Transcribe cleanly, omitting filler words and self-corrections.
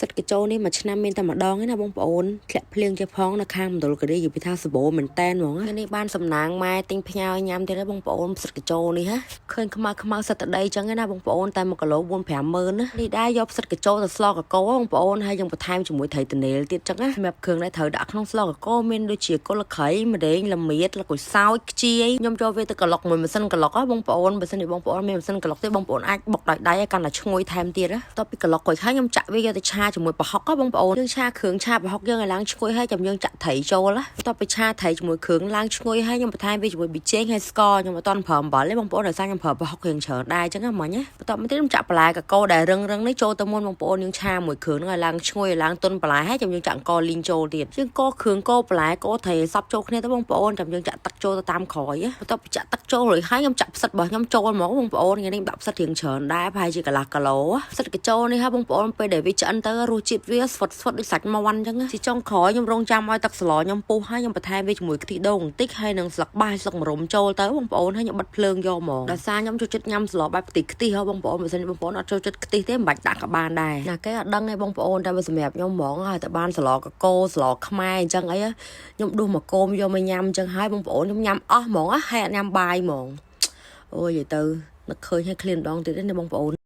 សិតកញ្ចោនេះមួយឆ្នាំមានតែម្ដងឯណាបងប្អូនធ្លាក់ភ្លៀងចេះផងនៅខាងមណ្ឌលគិរីនិយាយថាសបោមែនតែនហ្មងនេះបានសំណាងម៉ែទិញផ្ញើញ៉ាំទៀតហើយបងប្អូនសិតកញ្ចោនេះហ៎ឃើញខ្មៅសិតតដីចឹងឯណាបងប្អូនតែ1គីឡូ 4-5 ម៉ឺនណានេះដែរយកសិតកញ្ចោទៅស្លកកោបងប្អូនហើយយើងបន្ថែមជាមួយត្រីត្នេលទៀតចឹងណាសម្រាប់គ្រឿងដែលត្រូវដាក់ក្នុងស្លកកោមានដូចជាគល់ក្រៃម្រេងល្មៀតល្គុយសោចខ្ជាយខ្ញុំចូលវាទៅក្លុកមួយម៉ាស៊ីនក្លុកបងប្អូនបើសិនជាបងប្អូនមានម៉ាស៊ីនក្លុកទេបងប្អូនអាចបុកដោយដៃឲ្យកាន់តែឈ្ងុយថែមទៀតណាតទៅពីក្លុករួចហើយខ្ញុំចាក់វាយកទៅឆាជាមួយប្រហុកបងប្អូនយើងឆាគ្រឿងឆាប្រហុកយើងឲ្យឡើងឈ្ងុយហើយចាំយើងចាក់ត្រីចូលណាតទៅពីឆាត្រីជាមួយគ្រឿងឡើងឈ្ងុយហើយខ្ញុំបន្ថែមវាជាមួយប៊ីចេងហើយស្ករខ្ញុំអត់ទាន់ប្រើអំបិលទេបងប្អូនដោយសារខ្ញុំប្រើប្រហុករៀងច្រើនដែរអញ្ចឹងណាមិញណាបន្ទាប់មកទៀតខ្ញុំចាក់បន្លែកកោដែលរឹងនេះចូលទៅមុនបងប្អូនយើងឆាមួយគ្រឿងហ្នឹងឲ្យឡើងឈ្ងុយឲ្យឡើងទន់បន្លែហើយចាំយើងចាក់អង្ករលីងចូលទៀតយើងកោគ្រឿងកោបន្លែកោត្រីសពចូលគ្នាទៅបងប្អូនចាំយើងចាក់ទឹកចូលទៅតាមក្រោយបន្ទាប់ពីចាក់ទឹកចូលរួចហើយខ្ញុំចាក់ផ្សិតរបស់ខ្ញុំចូលមកបងប្អូនថ្ងៃនេះដាក់ផ្សិតរៀងច្រើនដែរប្រហែលជាកន្លះគីឡូផ្សិតកញ្ចោនេះហ่าបងប្អូនពេលដែលវាឆ្អិនទៅរសជាតិវាស្វិតដូចសាច់មាន់អញ្ចឹងទីចុងក្រោយខ្ញុំរងចាំឲ្យទឹកស្លខ្ញុំពុះហើយខ្ញុំបន្ថែមវាជាមួយខ្ទិះដូងបន្តិចហើយនឹងស្លឹកបាយស្លឹកម្រុំចូលទៅបងប្អូនហើយខ្ញុំបិទភ្លើងយកហ្មងដោយសារខ្ញុំចូលចិត្តញ៉ាំស្លបែបខ្ទិះហ៎បងប្អូនបើមិនបងប្អូនអត់ចូលចិត្តខ្ទិះទេមិនបាច់ដាក់ក៏បានដែរណាគេអត់ដឹងទេបងប្អូនតែវាសម្រាប់ខ្ញុំហ្មងហើយតែបានស្លកកោស្លខ្មែរអញ្ចឹងអីខ្ញុំដួសមកគោមយកមកញ៉ាំអញ្ចឹងហើយបងប្អូនខ្ញុំញ៉ាំអស់ហ្មងហើយអត់ញ៉ាំបាយហ្មងអូយនិយាយទៅនឹកឃើញឲ្យឃ្លានដងទៀតទេបងប្អូន